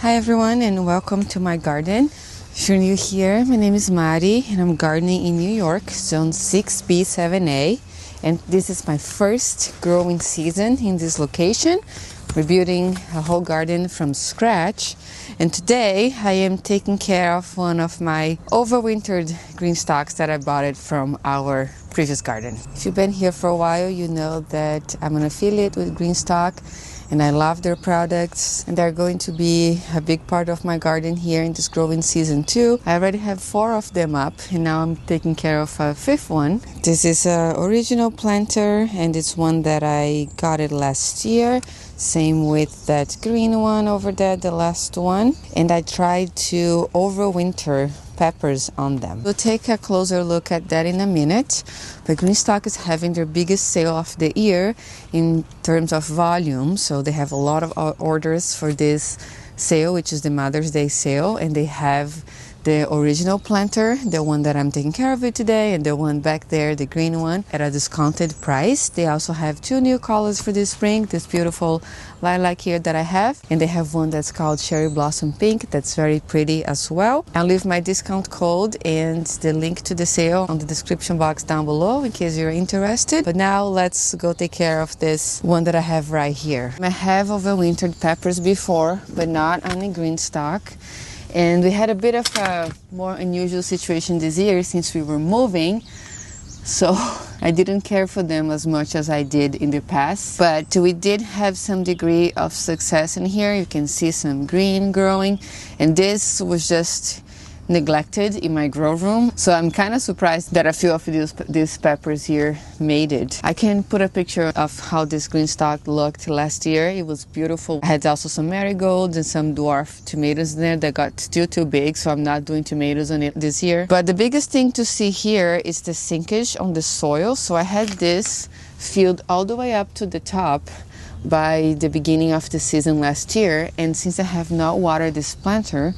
Hi everyone and welcome to my garden. If you're new here, my name is Mari and I'm gardening in New York, zone 6B7A, and this is my first growing season in this location. We're building a whole garden from scratch, and today I am taking care of one of my overwintered GreenStalks that I bought it from our previous garden. If you've been here for a while, you know that I'm an affiliate with GreenStalk and I love their products, and they're going to be a big part of my garden here in this growing season too. I already have 4 of them up and now I'm taking care of a 5th one. This is an original planter and it's one that I got it last year. Same with that green one over there, the last one. And I tried to overwinter peppers on them. We'll take a closer look at that in a minute. But GreenStalk is having their biggest sale of the year in terms of volume. So they have a lot of orders for this sale, which is the Mother's Day sale. And they have the original planter, the one that I'm taking care of it today, and the one back there, the green one, at a discounted price. They also have 2 new colors for this spring, this beautiful lilac here that I have, and they have one that's called Cherry Blossom Pink that's very pretty as well. I'll leave my discount code and the link to the sale on the description box down below in case you're interested. But now let's go take care of this one that I have right here. I have overwintered peppers before, but not on the GreenStalk. And we had a bit of a more unusual situation this year since we were moving, so I didn't care for them as much as I did in the past. But we did have some degree of success in here. You can see some green growing, and this was just neglected in my grow room, so I'm kind of surprised that a few of these peppers here made it. I can put a picture of how this GreenStalk looked last year. It was beautiful. I had also some marigolds and some dwarf tomatoes in there that got still too big, so I'm not doing tomatoes on it this year. But the biggest thing to see here is the sinkage on the soil. So I had this filled all the way up to the top by the beginning of the season last year, and since I have not watered this planter,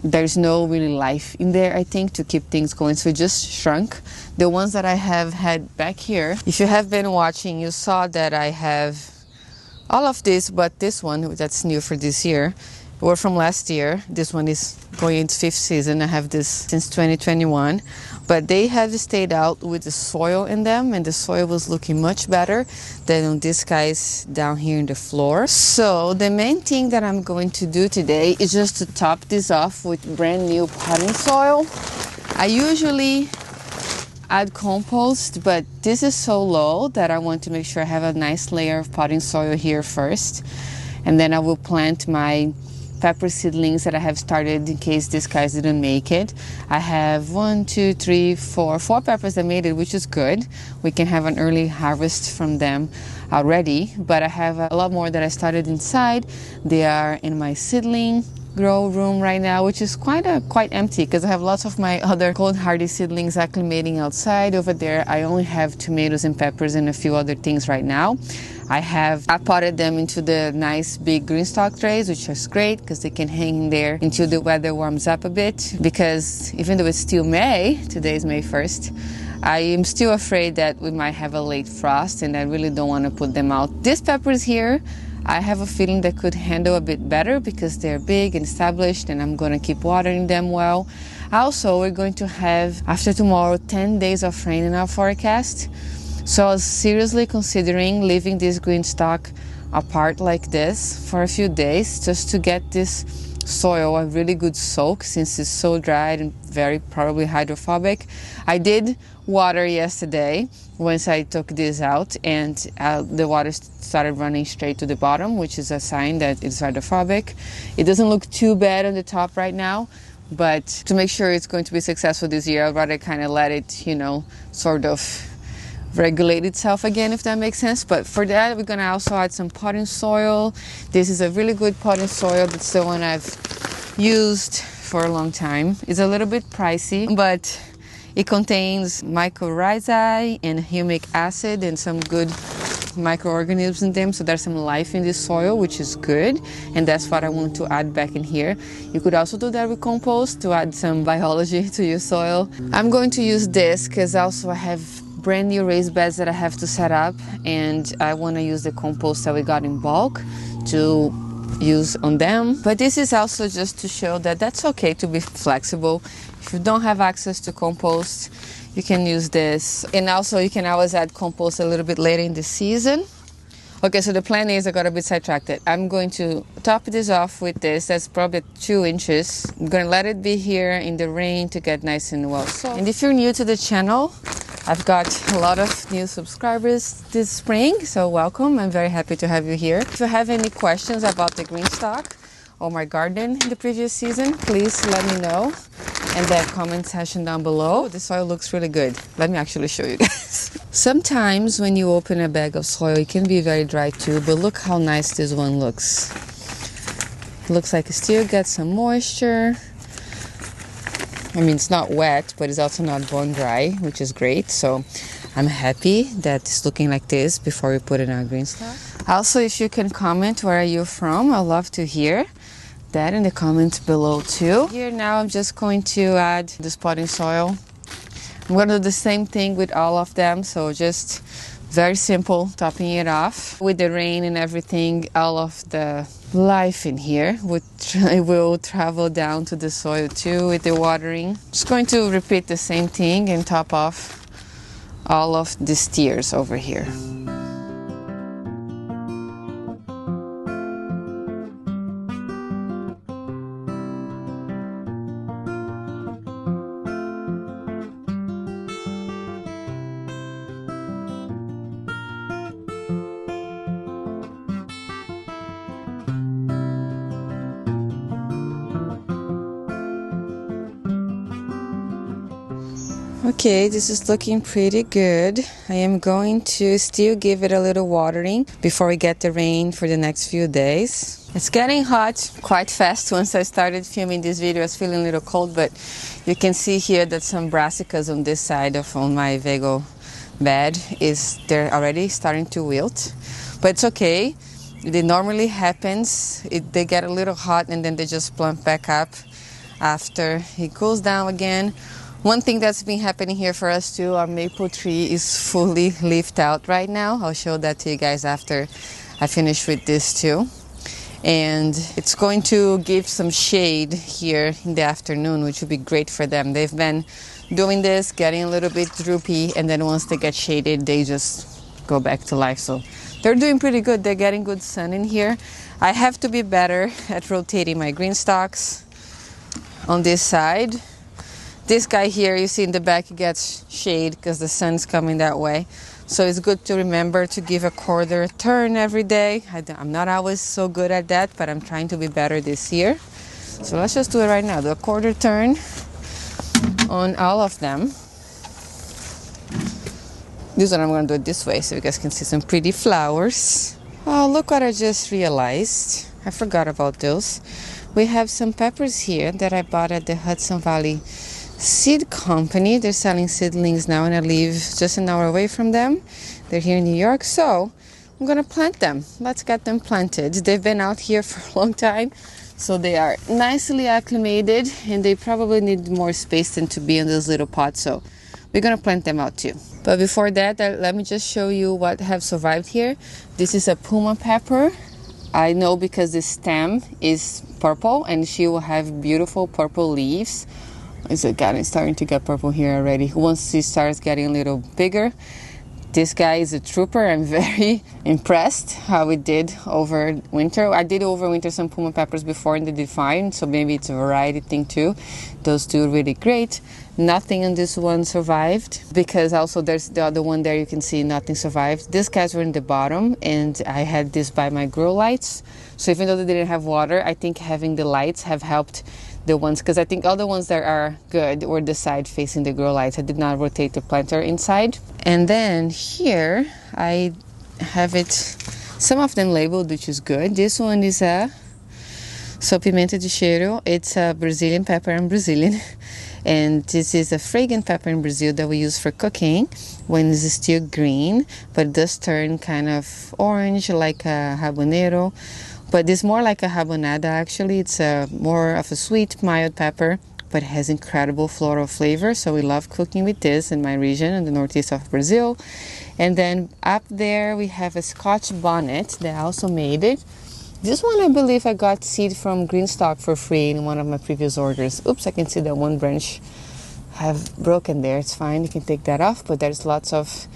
there's no really life in there, I think, to keep things going, so it just shrunk. The ones that I have had back here, if you have been watching, you saw that I have all of this, but this one that's new for this year were from last year. This one is going into 5th season. I have this since 2021, but they have stayed out with the soil in them, and the soil was looking much better than on these guys down here in the floor. So the main thing that I'm going to do today is just to top this off with brand new potting soil. I usually add compost, but this is so low that I want to make sure I have a nice layer of potting soil here first, and then I will plant my pepper seedlings that I have started in case these guys didn't make it. I have 4 peppers that made it, which is good. We can have an early harvest from them already, but I have a lot more that I started inside. They are in my seedling grow room right now, which is quite empty because I have lots of my other cold hardy seedlings acclimating outside. Over there I only have tomatoes and peppers and a few other things right now. I potted them into the nice big GreenStalk trays, which is great because they can hang in there until the weather warms up a bit, because even though it's still May, today is May 1st, I am still afraid that we might have a late frost, and I really don't want to put them out. These peppers here, I have a feeling they could handle a bit better because they're big and established, and I'm going to keep watering them well. Also, we're going to have, after tomorrow, 10 days of rain in our forecast. So I was seriously considering leaving this GreenStalk apart like this for a few days just to get this soil a really good soak, since it's so dried and very probably hydrophobic. I did water yesterday once I took this out, and the water started running straight to the bottom, which is a sign that it's hydrophobic. It doesn't look too bad on the top right now, but to make sure it's going to be successful this year, I'd rather kind of let it, sort of regulate itself again, if that makes sense. But for that, we're gonna also add some potting soil. This is a really good potting soil. That's the one I've used for a long time. It's a little bit pricey, but it contains mycorrhizae and humic acid and some good microorganisms in them, so there's some life in this soil, which is good, and that's what I want to add back in here. You could also do that with compost to add some biology to your soil. I'm going to use this because also I have brand new raised beds that I have to set up, and I want to use the compost that we got in bulk to use on them. But this is also just to show that that's okay to be flexible. If you don't have access to compost, you can use this. And also you can always add compost a little bit later in the season. Okay, so the plan is, I got a bit sidetracked. I'm going to top this off with this. That's probably 2 inches. I'm going to let it be here in the rain to get nice and well soaked. And if you're new to the channel, I've got a lot of new subscribers this spring, so welcome. I'm very happy to have you here. If you have any questions about the GreenStalk or my garden in the previous season, please let me know in the comment section down below. The soil looks really good. Let me actually show you guys. Sometimes when you open a bag of soil, it can be very dry too, but look how nice this one looks. It looks like it still gets some moisture. I mean, it's not wet, but it's also not bone dry, which is great. So I'm happy that it's looking like this before we put it in our GreenStalk. Also, if you can comment where are you from, I'd love to hear that in the comments below too. Here now I'm just going to add the spotting soil. I'm going to do the same thing with all of them, so just very simple, topping it off. With the rain and everything, all of the life in here will travel down to the soil too with the watering. Just going to repeat the same thing and top off all of the steers over here. Okay, this is looking pretty good. I am going to still give it a little watering before we get the rain for the next few days. It's getting hot quite fast. Once I started filming this video, I was feeling a little cold, but you can see here that some brassicas on this side on my Vego bed they're already starting to wilt. But it's okay. It normally happens. They get a little hot and then they just plump back up after it cools down again. One thing that's been happening here for us too, our maple tree is fully leafed out right now. I'll show that to you guys after I finish with this too. And it's going to give some shade here in the afternoon, which would be great for them. They've been doing this, getting a little bit droopy, and then once they get shaded, they just go back to life. So they're doing pretty good. They're getting good sun in here. I have to be better at rotating my GreenStalks on this side. This guy here, you see in the back, he gets shade because the sun's coming that way. So it's good to remember to give a quarter turn every day. I'm not always so good at that, but I'm trying to be better this year. So let's just do it right now. Do a quarter turn on all of them. This one I'm going to do it this way so you guys can see some pretty flowers. Oh, look what I just realized. I forgot about those. We have some peppers here that I bought at the Hudson Valley Seed Company. They're selling seedlings now, and I live just an hour away from them. They're here in New York, so I'm gonna plant them. Let's get them planted. They've been out here for a long time, so they are nicely acclimated, and they probably need more space than to be in this little pot, so we're gonna plant them out too. But before that, let me just show you what have survived here. This is a Puma pepper. I know because the stem is purple and she will have beautiful purple leaves. It's starting to get purple here already. Once she starts getting a little bigger, this guy is a trooper. I'm very impressed how it did over winter. I did overwinter some Puma peppers before and they did fine, so maybe it's a variety thing too. Those two are really great. Nothing on this one survived because also there's the other one there, you can see nothing survived. These guys were in the bottom and I had this by my grow lights. So even though they didn't have water, I think having the lights have helped the ones, because I think all the ones that are good were the side facing the grow lights. I did not rotate the planter inside. And then here I have it, some of them labeled, which is good. This one is a pimenta de cheiro. It's a Brazilian pepper. I'm Brazilian. And this is a fragrant pepper in Brazil that we use for cooking when it's still green, but it does turn kind of orange like a habanero. But it's more like a habanada actually. It's more of a sweet, mild pepper, but it has incredible floral flavor. So we love cooking with this in my region in the northeast of Brazil. And then up there we have a Scotch bonnet that I also made it. This one I believe I got seed from GreenStalk for free in one of my previous orders. Oops, I can see that one branch have broken there. It's fine, you can take that off, but there's lots of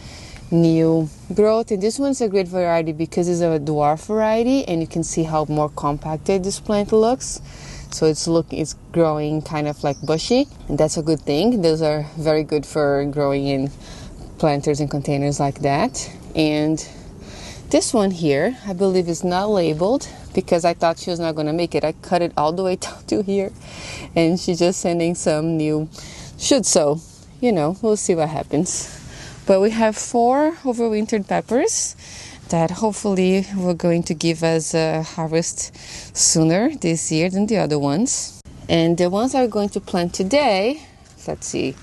new growth. And this one's a great variety because it's a dwarf variety, and you can see how more compacted this plant looks. So it's growing kind of like bushy, and that's a good thing. Those are very good for growing in planters and containers like that. And this one here, I believe is not labeled because I thought she was not going to make it. I cut it all the way down to here, and she's just sending some new shoots. So, you know, we'll see what happens. But we have 4 overwintered peppers that hopefully were going to give us a harvest sooner this year than the other ones. And the ones I'm going to plant today, let's see,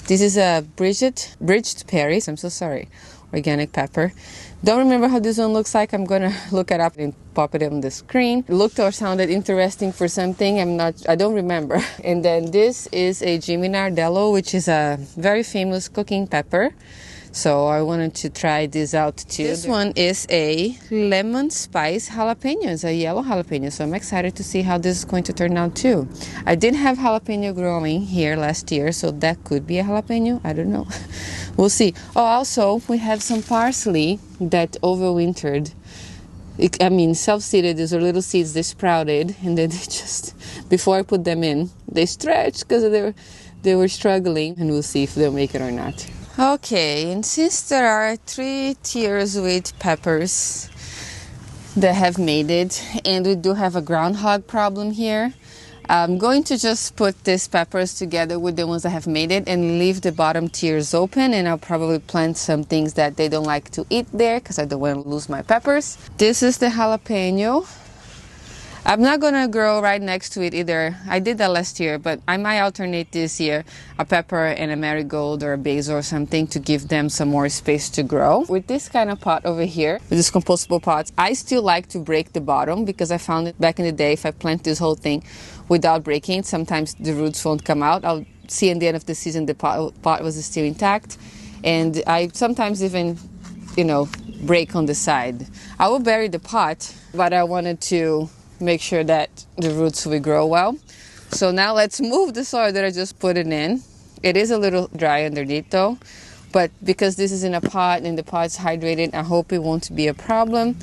this is a bridged Paris, I'm so sorry, organic pepper. Don't remember how this one looks like. I'm gonna look it up and pop it on the screen. It looked or sounded interesting for something. I don't remember. And then this is a Jimmy Nardello, which is a very famous cooking pepper. So I wanted to try this out too. This one is a lemon spice jalapeno. It's a yellow jalapeno. So I'm excited to see how this is going to turn out too. I did have jalapeno growing here last year, so that could be a jalapeno. I don't know. We'll see. Oh, also we have some parsley that overwintered. Self-seeded. These are little seeds. They sprouted, and then they just, before I put them in, they stretched because they were struggling. And we'll see if they'll make it or not. Okay, and since there are 3 tiers with peppers that have made it, and we do have a groundhog problem here, I'm going to just put these peppers together with the ones that have made it and leave the bottom tiers open, and I'll probably plant some things that they don't like to eat there because I don't want to lose my peppers. This is the jalapeno. I'm not going to grow right next to it either. I did that last year, but I might alternate this year a pepper and a marigold or a basil or something to give them some more space to grow. With this kind of pot over here, with this compostable pot, I still like to break the bottom because I found it back in the day, if I plant this whole thing without breaking, sometimes the roots won't come out. I'll see at the end of the season the pot was still intact. And I sometimes even, break on the side. I will bury the pot, but I wanted to make sure that the roots will grow well. So now let's move the soil that I just put it in. It is a little dry underneath though, but because this is in a pot and the pot's hydrated, I hope it won't be a problem.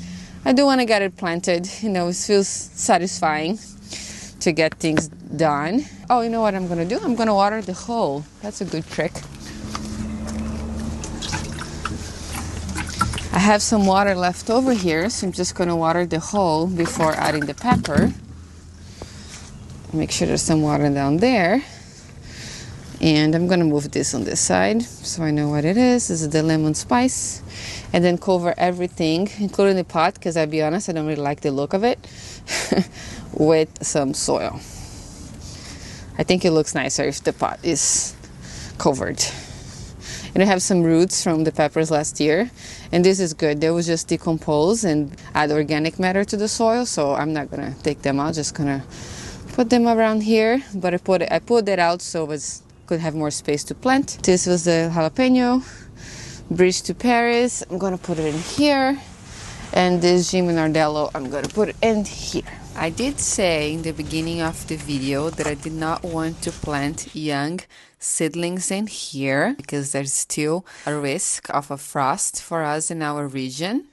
I do want to get it planted. It feels satisfying to get things done. Oh, you know what I'm going to do? I'm going to water the whole. That's a good trick. I have some water left over here, so I'm just going to water the whole before adding the pepper. Make sure there's some water down there. And I'm going to move this on this side so I know what it is. This is the lemon spice. And then cover everything, including the pot, because I'll be honest, I don't really like the look of it, with some soil. I think it looks nicer if the pot is covered. And I have some roots from the peppers last year, and this is good. They will just decompose and add organic matter to the soil, so I'm not gonna take them out, just gonna put them around here. But I pulled it out so it could have more space to plant. This was the jalapeno, bridge to Paris. I'm gonna put it in here, and this Jimmy Nardello, I'm gonna put it in here. I did say in the beginning of the video that I did not want to plant young seedlings in here because there's still a risk of a frost for us in our region.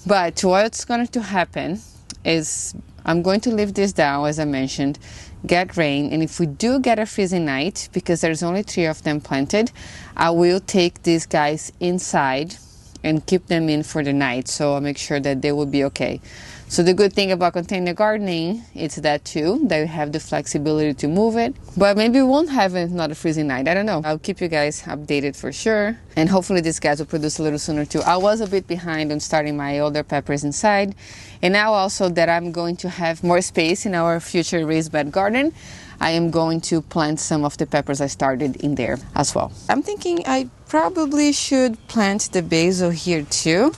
But what's going to happen is I'm going to leave this down, as I mentioned, get rain, and if we do get a freezing night, because there's only 3 of them planted, I will take these guys inside and keep them in for the night, so I'll make sure that they will be okay. So the good thing about container gardening is that too, that you have the flexibility to move it. But maybe we won't have another freezing night. I don't know. I'll keep you guys updated for sure. And hopefully these guys will produce a little sooner too. I was a bit behind on starting my older peppers inside. And now also that I'm going to have more space in our future raised bed garden, I am going to plant some of the peppers I started in there as well. I'm thinking I probably should plant the basil here too.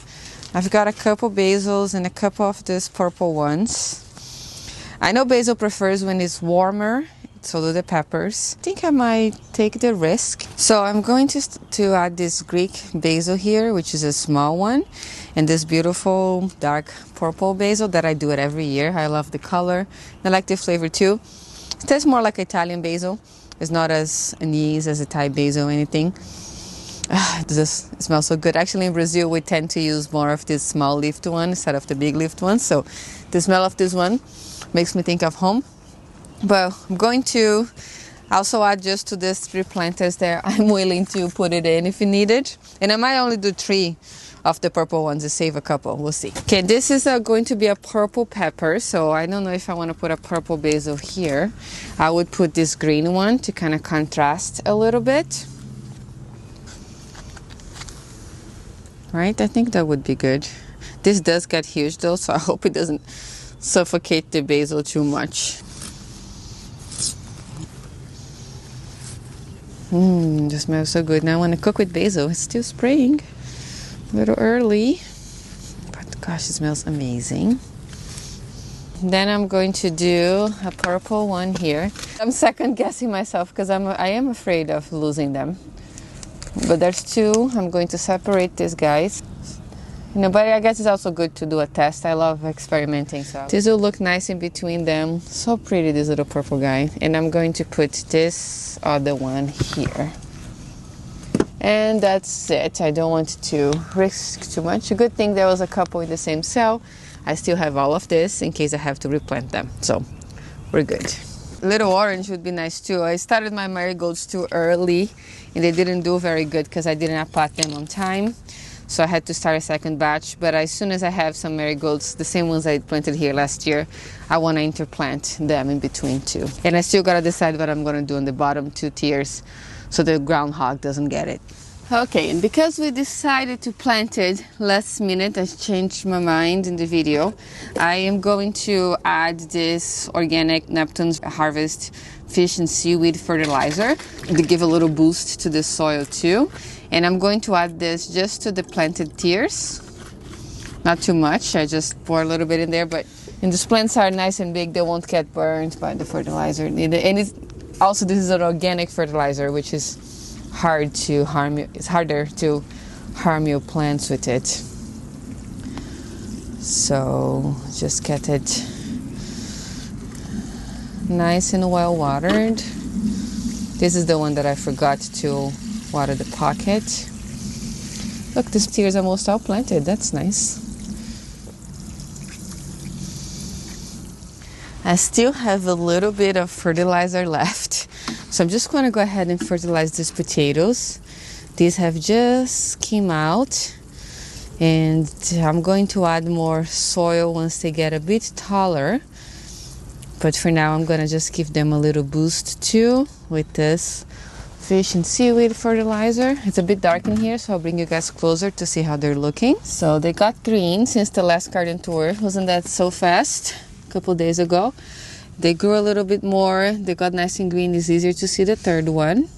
I've got a couple basils and a couple of these purple ones. I know basil prefers when it's warmer so do the peppers. I think I might take the risk. So I'm going to add this Greek basil here, which is a small one, and this beautiful dark purple basil that I do it every year. I love the color. I like the flavor too. It tastes more like Italian basil. It's not as anise as a Thai basil or anything. It just smells so good. Actually, in Brazil, we tend to use more of this small leafed one instead of the big leafed one. So the smell of this one makes me think of home. But I'm going to also add just to these 3 planters there. I'm willing to put it in if you need it. And I might only do 3 of the purple ones to save a couple. We'll see. Okay, this is going to be a purple pepper. So I don't know if I want to put a purple basil here. I would put this green one to kind of contrast a little bit. Right, I think that would be good. This does get huge though, so I hope it doesn't suffocate the basil too much. This smells so good. Now I want to cook with basil. It's still spraying. A little early, but gosh, it smells amazing. Then I'm going to do a purple one here. I'm second guessing myself because I am afraid of losing them. But there's 2. I'm going to separate these guys. But I guess it's also good to do a test. I love experimenting. So this will look nice in between them. So pretty, this little purple guy. And I'm going to put this other one here. And that's it. I don't want to risk too much. A good thing there was a couple in the same cell. I still have all of this in case I have to replant them. So we're good. Little orange would be nice too. I started my marigolds too early and they didn't do very good because I didn't pot them on time. So I had to start a second batch. But as soon as I have some marigolds, the same ones I planted here last year, I want to interplant them in between too. And I still got to decide what I'm going to do on the bottom 2 tiers so the groundhog doesn't get it. Okay, and because we decided to plant it last minute, I changed my mind in the video. I am going to add this organic Neptune's Harvest fish and seaweed fertilizer to give a little boost to the soil too. And I'm going to add this just to the planted tiers. Not too much, I just pour a little bit in there, but and these plants are nice and big, they won't get burned by the fertilizer. And it's also, this is an organic fertilizer, which is hard to harm you. It's harder to harm your plants with it. So just get it nice and well watered. This is the one that I forgot to water the pocket. Look, this tier is almost all planted. That's nice. I still have a little bit of fertilizer left. So I'm just going to go ahead and fertilize these potatoes. These have just came out. And I'm going to add more soil once they get a bit taller. But for now, I'm going to just give them a little boost too with this fish and seaweed fertilizer. It's a bit dark in here, so I'll bring you guys closer to see how they're looking. So they got green since the last garden tour. Wasn't that so fast? A couple days ago. They grew a little bit more. They got nice and green. It's easier to see the third one.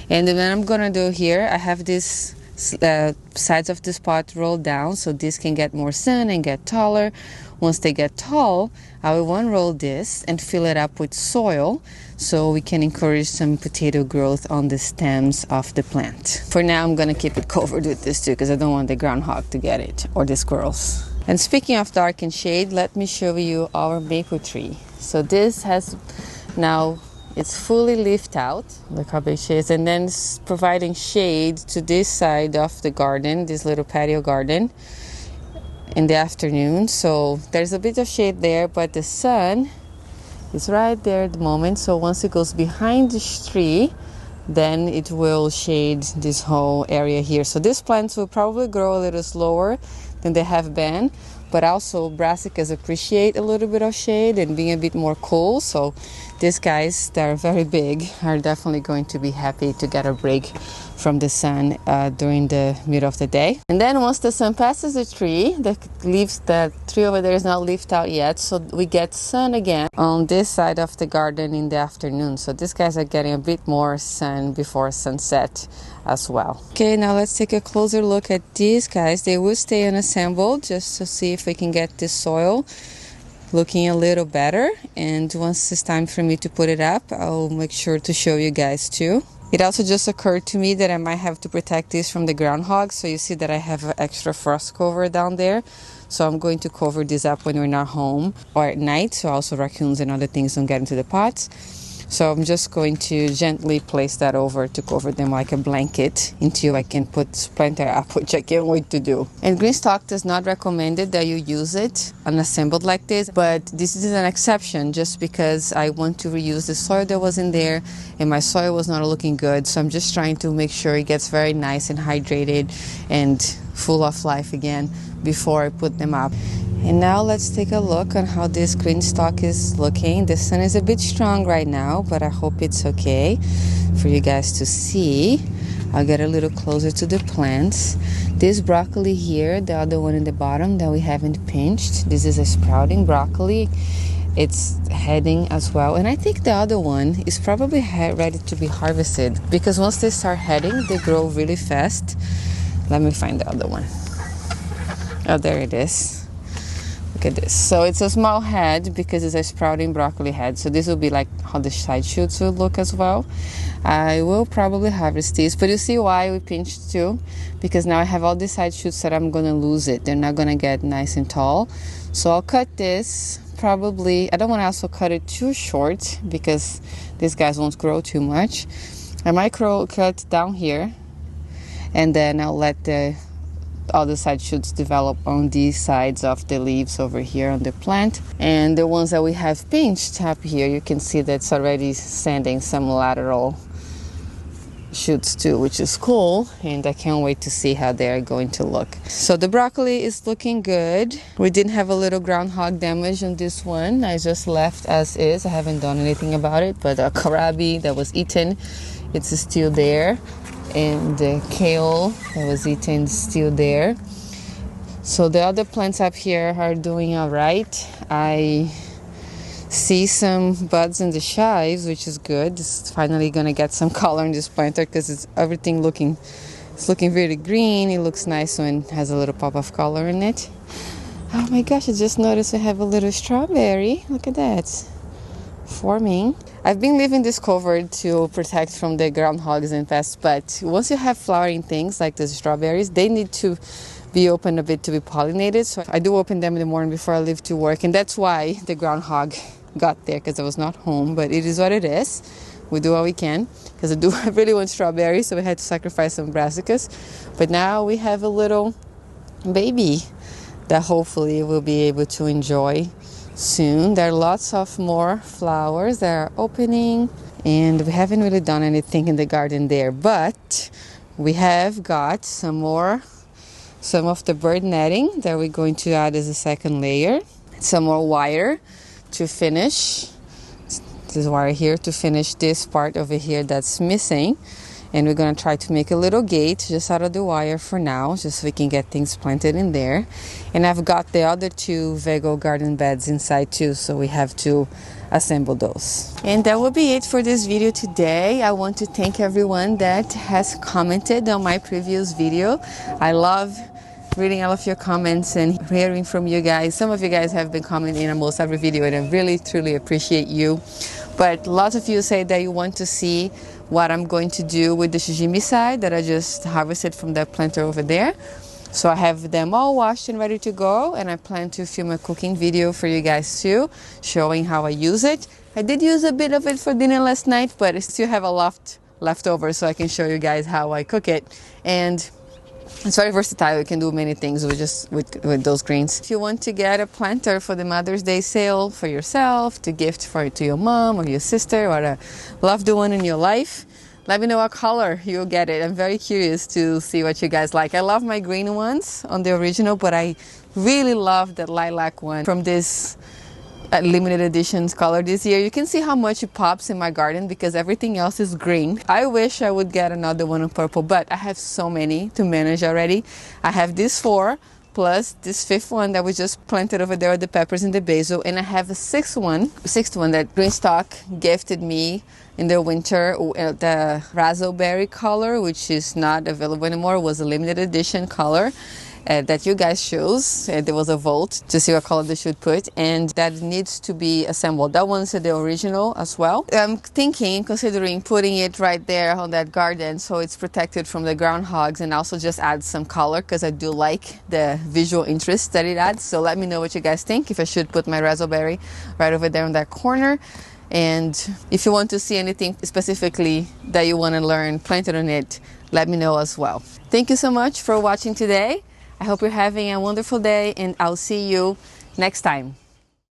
And then what I'm going to do here, I have this sides of this pot rolled down so this can get more sun and get taller. Once they get tall, I will unroll this and fill it up with soil so we can encourage some potato growth on the stems of the plant. For now, I'm going to keep it covered with this too because I don't want the groundhog to get it or the squirrels. And speaking of dark and shade, let me show you our maple tree. So this has now, it's fully leafed out. Look how big she is. And then it's providing shade to this side of the garden, this little patio garden in the afternoon. So there's a bit of shade there, but the sun is right there at the moment. So once it goes behind this tree, then it will shade this whole area here. So these plants will probably grow a little slower than they have been, but also brassicas appreciate a little bit of shade and being a bit more cool. So these guys that are very big are definitely going to be happy to get a break from the sun during the middle of the day. And then once the sun passes the tree, the tree over there is not leafed out yet, so we get sun again on this side of the garden in the afternoon. So these guys are getting a bit more sun before sunset as well. Okay, now let's take a closer look at these guys. They will stay unassembled just to see if we can get this soil looking a little better, and once it's time for me to put it up, I'll make sure to show you guys too. It also just occurred to me that I might have to protect this from the groundhog, so you see that I have an extra frost cover down there. So I'm going to cover this up when we're not home or at night, so also raccoons and other things don't get into the pots. So I'm just going to gently place that over to cover them like a blanket until I can put planter up, which I can't wait to do. And GreenStalk does not recommend it that you use it unassembled like this, but this is an exception just because I want to reuse the soil that was in there and my soil was not looking good. So I'm just trying to make sure it gets very nice and hydrated and full of life again before I put them up. And now let's take a look on how this GreenStalk is looking. The sun is a bit strong right now, but I hope it's okay for you guys to see. I'll get a little closer to the plants. This broccoli here, the other one in the bottom that we haven't pinched, this is a sprouting broccoli. It's heading as well, and I think the other one is probably ready to be harvested because once they start heading, they grow really fast. Let me find the other one. Oh, there it is. Look at this. So it's a small head because it's a sprouting broccoli head. So this will be like how the side shoots will look as well. I will probably harvest these, but you see why we pinched too? Because now I have all these side shoots that I'm going to lose it. They're not going to get nice and tall. So I'll cut this probably. I don't want to also cut it too short because these guys won't grow too much. I might cut down here and then I'll let all the side shoots develop on these sides of the leaves over here on the plant. And the ones that we have pinched up here, you can see that's already sending some lateral shoots too, which is cool, and I can't wait to see how they're going to look. So the broccoli is looking good. We didn't have a little groundhog damage on this one. I just left as is. I haven't done anything about it, but a kohlrabi that was eaten, it's still there. And the kale that was eaten is still there. So the other plants up here are doing all right. I see some buds in the chives, which is good. It's finally gonna get some color in this planter because it's looking really green. It looks nice when it has a little pop of color in it. Oh my gosh, I just noticed I have a little strawberry. Look at that, forming. I've been leaving this covered to protect from the groundhogs and pests, but once you have flowering things like the strawberries, they need to be open a bit to be pollinated. So I do open them in the morning before I leave to work, and that's why the groundhog got there, because I was not home, but it is what it is. We do what we can, because I really want strawberries, so we had to sacrifice some brassicas. But now we have a little baby that hopefully we'll be able to enjoy soon. There are lots of more flowers that are opening, and we haven't really done anything in the garden there, but we have got some of the bird netting that we're going to add as a second layer, some more wire to finish this wire here to finish this part over here that's missing, and we're going to try to make a little gate just out of the wire for now, just so we can get things planted in there. And I've got the other two Vego garden beds inside too, so we have to assemble those. And that will be it for this video today. I want to thank everyone that has commented on my previous video. I love reading all of your comments and hearing from you guys. Some of you guys have been commenting on almost every video, and I really truly appreciate you. But lots of you say that you want to see what I'm going to do with the shijimi side that I just harvested from that planter over there. So I have them all washed and ready to go, and I plan to film a cooking video for you guys too, showing how I use it. I did use a bit of it for dinner last night, but I still have a lot left over, so I can show you guys how I cook it. And it's very versatile. You can do many things with those greens. If you want to get a planter for the Mother's Day sale for yourself, to gift to your mom or your sister or a loved one in your life, let me know what color you'll get it. I'm very curious to see what you guys like. I love my green ones on the original, but I really love that lilac one from this limited editions color this year. You can see how much it pops in my garden because everything else is green. I wish I would get another one in purple, but I have so many to manage already. I have these 4 plus this 5th one that we just planted over there with the peppers and the basil, and I have a 6th one that GreenStalk gifted me in the winter, the raspberry color, which is not available anymore. It was a limited edition color, that you guys chose. There was a vote to see what color they should put, and that needs to be assembled. That one's the original as well. I'm considering putting it right there on that garden so it's protected from the groundhogs, and also just add some color because I do like the visual interest that it adds. So let me know what you guys think, if I should put my raspberry right over there in that corner. And if you want to see anything specifically that you want to learn planted on it, let me know as well. Thank you so much for watching today. I hope you're having a wonderful day, and I'll see you next time.